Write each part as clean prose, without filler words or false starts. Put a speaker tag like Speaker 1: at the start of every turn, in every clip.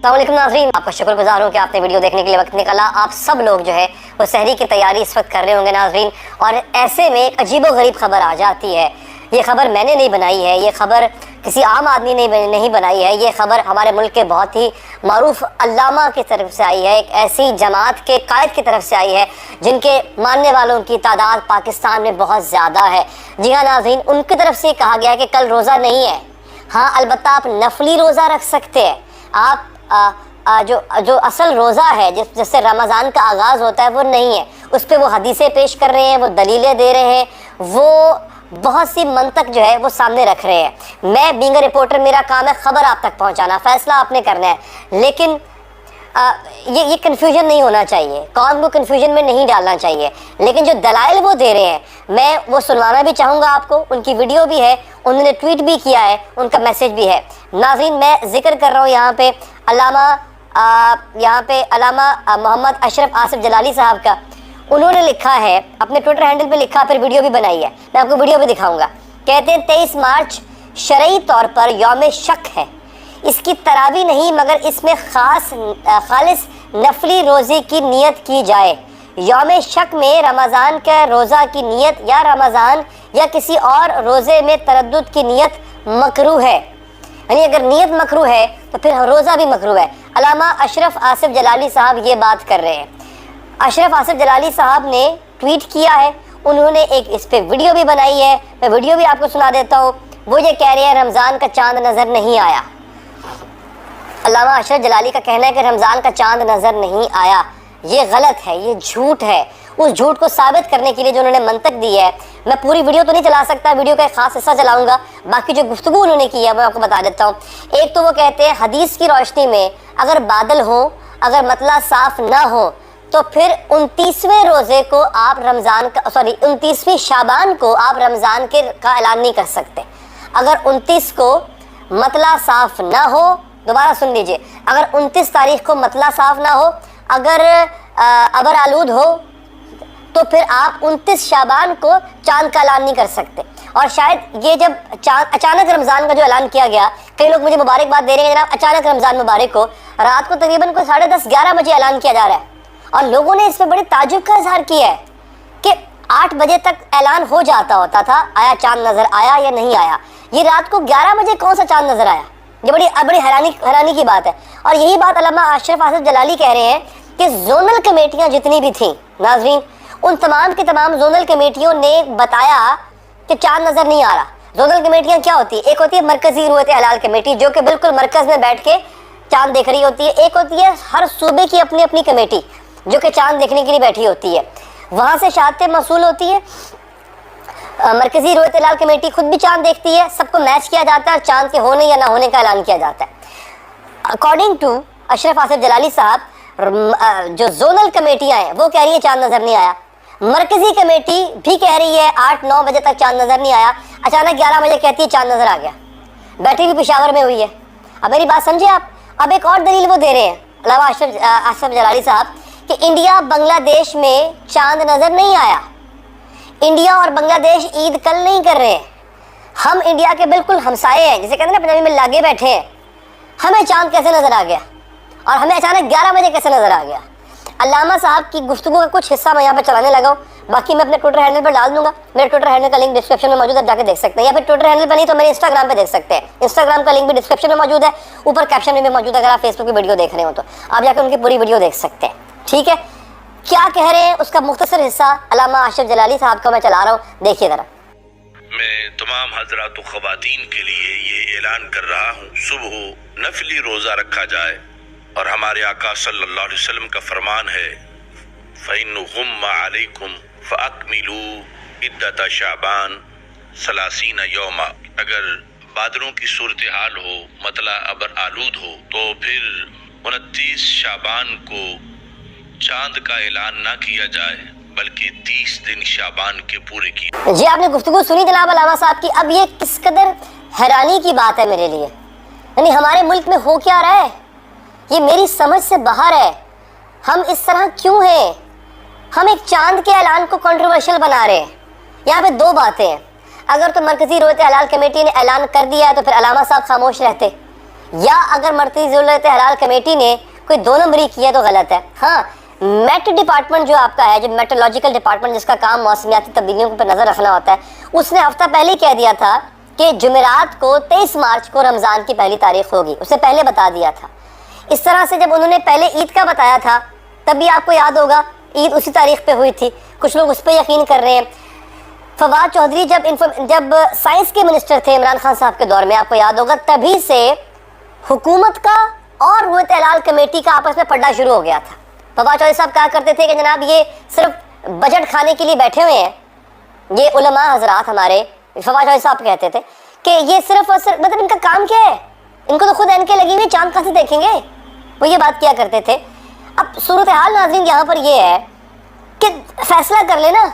Speaker 1: السلام علیکم ناظرین، آپ کا شکر گزار ہوں کہ آپ نے ویڈیو دیکھنے کے لیے وقت نکالا۔ آپ سب لوگ جو ہے وہ سحری کی تیاری اس وقت کر رہے ہوں گے ناظرین، اور ایسے میں ایک عجیب و غریب خبر آ جاتی ہے۔ یہ خبر میں نے نہیں بنائی ہے، یہ خبر کسی عام آدمی نے نہیں بنائی ہے، یہ خبر ہمارے ملک کے بہت ہی معروف علامہ کی طرف سے آئی ہے، ایک ایسی جماعت کے قائد کی طرف سے آئی ہے جن کے ماننے والوں کی تعداد پاکستان میں بہت زیادہ ہے۔ جی ہاں ناظرین، ان کی طرف سے یہ کہا گیا ہے کہ کل روزہ نہیں ہے، ہاں البتہ آپ نفلی روزہ رکھ سکتے ہیں۔ آپ جو اصل روزہ ہے جس سے رمضان کا آغاز ہوتا ہے وہ نہیں ہے، اس پہ وہ حدیثیں پیش کر رہے ہیں، وہ دلیلیں دے رہے ہیں، وہ بہت سی منطق جو ہے وہ سامنے رکھ رہے ہیں۔ میں بینگ اے رپورٹر، میرا کام ہے خبر آپ تک پہنچانا، فیصلہ آپ نے کرنا ہے، لیکن یہ کنفیوژن نہیں ہونا چاہیے، قوم کو کنفیوژن میں نہیں ڈالنا چاہیے۔ لیکن جو دلائل وہ دے رہے ہیں میں وہ سنوانا بھی چاہوں گا آپ کو، ان کی ویڈیو بھی ہے، انہوں نے ٹویٹ بھی کیا ہے، ان کا میسج بھی ہے۔ ناظرین، میں ذکر کر رہا ہوں یہاں پہ علامہ محمد اشرف آصف جلالی صاحب کا۔ انہوں نے لکھا ہے اپنے ٹویٹر ہینڈل پہ، لکھا پھر ویڈیو بھی بنائی ہے، میں آپ کو ویڈیو بھی دکھاؤں گا۔ کہتے ہیں 23 مارچ شرعی طور پر یوم شک ہے، اس کی تراویح نہیں مگر اس میں خالص نفلی روزے کی نیت کی جائے۔ یوم شک میں رمضان کے روزہ کی نیت یا رمضان یا کسی اور روزے میں تردد کی نیت مکروہ ہے، یعنی اگر نیت مکروہ ہے تو پھر روزہ بھی مکروہ ہے۔ علامہ اشرف آصف جلالی صاحب یہ بات کر رہے ہیں۔ اشرف آصف جلالی صاحب نے ٹویٹ کیا ہے، انہوں نے ایک اس پہ ویڈیو بھی بنائی ہے، میں ویڈیو بھی آپ کو سنا دیتا ہوں۔ وہ یہ کہہ رہے ہیں رمضان کا چاند نظر نہیں آیا۔ علامہ اشرف جلالی کا کہنا ہے کہ رمضان کا چاند نظر نہیں آیا، یہ غلط ہے، یہ جھوٹ ہے۔ اس جھوٹ کو ثابت کرنے کے لیے جو انہوں نے منطق دی ہے، میں پوری ویڈیو تو نہیں چلا سکتا، ویڈیو کا ایک خاص حصہ چلاؤں گا، باقی جو گفتگو انہوں نے کی ہے میں آپ کو بتا دیتا ہوں۔ ایک تو وہ کہتے ہیں حدیث کی روشنی میں اگر بادل ہو، اگر مطلع صاف نہ ہو تو پھر 29ویں روزے کو آپ 29ویں شعبان کو آپ رمضان کا اعلان نہیں کر سکتے۔ اگر 29 کو مطلع صاف نہ ہو، دوبارہ سن لیجئے، اگر 29 تاریخ کو مطلع صاف نہ ہو، اگر ابر آلود ہو، تو پھر آپ 29 شعبان کو چاند کا اعلان نہیں کر سکتے۔ اور شاید یہ جب اچانک رمضان کا جو اعلان کیا گیا، کئی لوگ مجھے مبارکباد دے رہے ہیں جناب، اچانک رمضان مبارک کو رات کو تقریباً 10:30 11 بجے اعلان کیا جا رہا ہے، اور لوگوں نے اس پہ بڑے تعجب کا اظہار کیا ہے کہ 8 بجے تک اعلان ہو جاتا ہوتا تھا آیا چاند نظر آیا یا نہیں آیا، یہ رات کو 11 بجے کون سا چاند نظر آیا؟ یہ بڑی حیرانی کی بات ہے۔ اور یہی بات علامہ اشرف آصف جلالی کہہ رہے ہیں کہ زونل کمیٹیاں جتنی بھی تھیں ناظرین، ان تمام کی تمام زونل کمیٹیوں نے بتایا کہ چاند نظر نہیں آ رہا۔ زونل کمیٹیاں کیا ہوتی ہے؟ ایک ہوتی ہے مرکزی رویت ہلال کمیٹی جو کہ بالکل مرکز میں بیٹھ کے چاند دیکھ رہی ہوتی ہے، ایک ہوتی ہے ہر صوبے کی اپنی اپنی کمیٹی جو کہ چاند دیکھنے کے لیے بیٹھی ہوتی ہے، وہاں سے شہادتیں موصول ہوتی ہے۔ مرکزی رویت ہلال کمیٹی خود بھی چاند دیکھتی ہے، سب کو میچ کیا جاتا ہے اور چاند کے ہونے یا نہ ہونے کا اعلان کیا جاتا ہے۔ اکارڈنگ ٹو اشرف آصف جلالی صاحب، جو زونل کمیٹیاں ہیں وہ کہہ رہی ہیں چاند نظر نہیں آیا، مرکزی کمیٹی بھی کہہ رہی ہے 8-9 بجے تک چاند نظر نہیں آیا، اچانک 11 بجے کہتی ہے چاند نظر آ گیا، بیٹھی بھی پشاور میں ہوئی ہے۔ اب میری بات سمجھے آپ، اب ایک اور دلیل وہ دے رہے ہیں علامہ اشرف جلالی صاحب کہ انڈیا بنگلہ دیش میں چاند نظر نہیں آیا، انڈیا اور بنگلہ دیش عید کل نہیں کر رہے ہیں، ہم انڈیا کے بالکل ہمسائے ہیں، جسے کہتے ہیں نا پنجابی میں لاگے بیٹھے ہیں، ہمیں چاند کیسے نظر آ گیا اور ہمیں اچانک 11 بجے کیسے نظر آ گیا؟ علامہ صاحب کی گفتگو کا کچھ حصہ میں یہاں پہ چلانے لگا ہوں، باقی میں اپنے ٹویٹر ہینڈل پہ ڈال دوں گا، میرے ٹویٹر ہینڈل کا لنک ڈسکرپشن میں موجود ہے، جا کے دیکھ سکتے ہیں، یا پھر ٹویٹر ہینڈل پہ نہیں تو میرے انسٹاگرام پہ دیکھ سکتے ہیں، انسٹاگرام کا لنک بھی ڈسکرپشن میں موجود ہے، اوپر کیپشن میں بھی موجود ہے، اگر آپ فیس بک کی ویڈیو دیکھ رہے ہو تو آپ جا کے ان کی پوری ویڈیو دیکھ سکتے ہیں۔ ٹھیک ہے، کیا کہہ رہے ہیں اس کا مختصر حصہ علامہ اشرف جلالی صاحب کا میں چلا رہا ہوں، دیکھیے ذرا۔
Speaker 2: میں تمام حضرات و خواتین کے لیے یہ اعلان کر رہا ہوں، صبح نفلی روزہ رکھا جائے، اور ہمارے آقا صلی اللہ علیہ وسلم کا فرمان ہے فَإِنُّ غُمَّ عَلَيْكُمْ فَأَكْمِلُوا عِدَّةَ شَعْبَانَ 30 یوما۔ اگر بادلوں کی صورتحال ہو، مطلع ابر آلود ہو، تو پھر 29 شعبان کو چاند کا اعلان نہ کیا جائے بلکہ 30 دن شعبان کے پورے کیے۔
Speaker 1: جی آپ نے گفتگو سنی جناب علامہ صاحب کی۔ اب یہ کس قدر حیرانی کی بات ہے میرے لیے، یعنی ہمارے ملک میں ہو کیا رہا ہے، یہ میری سمجھ سے باہر ہے۔ ہم اس طرح کیوں ہیں؟ ہم ایک چاند کے اعلان کو کنٹروورشل بنا رہے ہیں۔ یہاں پہ دو باتیں ہیں، اگر تو مرکزی رویت ہلال کمیٹی نے اعلان کر دیا ہے تو پھر علامہ صاحب خاموش رہتے، یا اگر مرکزی ضرورت حلال کمیٹی نے کوئی 2 نمبری کیا تو غلط ہے. ہاں میٹ ڈپارٹمنٹ جو آپ کا ہے, جو میٹرولوجیکل ڈپارٹمنٹ جس کا کام موسمیاتی تبدیلیوں پر نظر رکھنا ہوتا ہے, اس نے ہفتہ پہلے ہی کہہ دیا تھا کہ جمعرات کو 23 مارچ کو رمضان کی پہلی تاریخ ہوگی, اسے پہلے بتا دیا تھا. اس طرح سے جب انہوں نے پہلے عید کا بتایا تھا تب بھی آپ کو یاد ہوگا عید اسی تاریخ پہ ہوئی تھی, کچھ لوگ اس پہ یقین کر رہے ہیں. فواد چودھری جب سائنس کے منسٹر تھے عمران خان صاحب کے دور میں, آپ کو یاد ہوگا تبھی سے حکومت کا اور رویت ہلال کمیٹی کا آپس میں پڑھنا شروع ہو گیا تھا. فواد چودھری صاحب کہا کرتے تھے کہ جناب یہ صرف بجٹ کھانے کے لیے بیٹھے ہوئے ہیں, یہ علماء حضرات ہمارے, فواد چودھری صاحب کہتے تھے کہ یہ صرف اور صرف مطلب ان کا کام کیا ہے, ان کو تو خود اینکیں لگی ہوئی, چاند کہاں سے دیکھیں گے, وہ یہ بات کیا کرتے تھے. اب صورتحال ناظرین یہاں پر یہ ہے کہ فیصلہ کر لینا,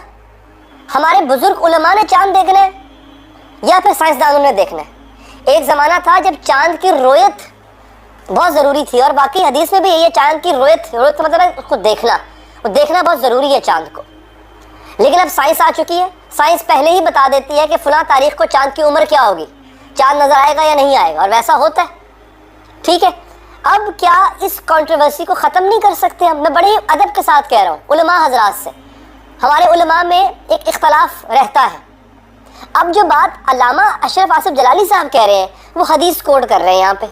Speaker 1: ہمارے بزرگ علماء نے چاند دیکھنا ہے یا پھر سائنسدانوں نے دیکھنا ہے. ایک زمانہ تھا جب چاند کی رویت بہت ضروری تھی, اور باقی حدیث میں بھی یہی ہے چاند کی رویت کا مطلب ہے اس کو دیکھنا, وہ دیکھنا بہت ضروری ہے چاند کو. لیکن اب سائنس آ چکی ہے, سائنس پہلے ہی بتا دیتی ہے کہ فلاں تاریخ کو چاند کی عمر کیا ہوگی, چاند نظر آئے گا یا نہیں آئے گا, اور ویسا ہوتا ہے. ٹھیک ہے, اب کیا اس کنٹروورسی کو ختم نہیں کر سکتے ہم؟ میں بڑے ادب کے ساتھ کہہ رہا ہوں علماء حضرات سے, ہمارے علماء میں ایک اختلاف رہتا ہے. اب جو بات علامہ اشرف آصف جلالی صاحب کہہ رہے ہیں وہ حدیث کوٹ کر رہے ہیں یہاں پہ.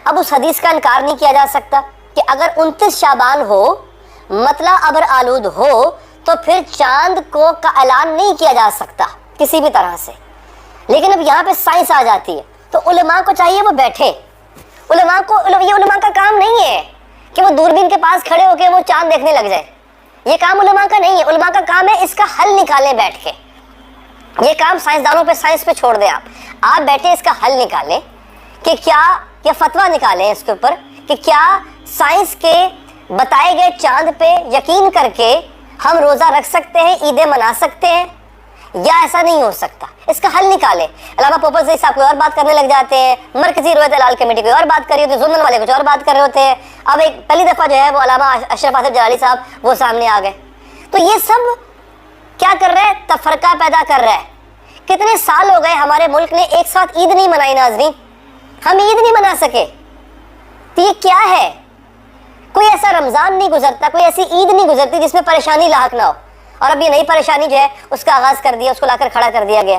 Speaker 1: اب اس حدیث کا انکار نہیں کیا جا سکتا کہ اگر 29 شعبان ہو, مطلع ابر آلود ہو, تو پھر چاند کا اعلان نہیں کیا جا سکتا کسی بھی طرح سے. لیکن اب یہاں پہ سائنس آ جاتی ہے تو علماء کو چاہیے وہ بیٹھے. یہ علماء کا کام نہیں ہے کہ وہ دوربین کے پاس کھڑے ہو کے وہ چاند دیکھنے لگ جائے, یہ کام علماء کا نہیں ہے. علماء کا کام ہے اس کا حل نکالیں بیٹھ کے, یہ کام سائنسدانوں پہ, سائنس پہ چھوڑ دیں. آپ بیٹھے اس کا حل نکالیں کہ کیا فتویٰ نکالیں اس کے اوپر کہ کیا سائنس کے بتائے گئے چاند پہ یقین کر کے ہم روزہ رکھ سکتے ہیں, عیدیں منا سکتے ہیں, یا ایسا نہیں ہو سکتا. اس کا حل نکالیں. علامہ پوپل زئی صاحب کوئی اور بات کرنے لگ جاتے ہیں, مرکزی رویت ہلال کمیٹی کوئی اور بات کر رہی ہوتی ہے, ضمن والے کچھ اور بات کر رہے ہوتے ہیں. اب ایک پہلی دفعہ جو ہے وہ علامہ اشرف آصف جلالی صاحب وہ سامنے آ گئے. تو یہ سب کیا کر رہا ہے؟ تفرقہ پیدا کر رہا ہے. کتنے سال ہو گئے ہمارے ملک نے ایک ساتھ عید نہیں منائی ناظرین, ہم عید نہیں منا سکے. تو یہ کیا ہے؟ کوئی ایسا رمضان نہیں گزرتا, کوئی ایسی عید نہیں گزرتی جس میں پریشانی لاحق نہ ہو, اور اب یہ نئی پریشانی جو ہے اس کا آغاز کر دیا, اس کو لا کر کھڑا کر دیا گیا.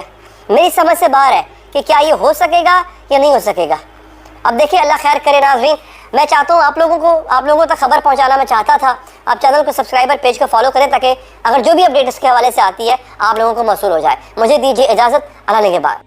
Speaker 1: میری سمجھ سے باہر ہے کہ کیا یہ ہو سکے گا یا نہیں ہو سکے گا. اب دیکھیں اللہ خیر کرے ناظرین. میں چاہتا ہوں آپ لوگوں تک خبر پہنچانا میں چاہتا تھا. آپ چینل کو سبسکرائبر پیج کو فالو کریں تاکہ اگر جو بھی اپڈیٹ اس کے حوالے سے آتی ہے آپ لوگوں کو موصول ہو جائے. مجھے دیجیے اجازت, اللہ نے کے بعد.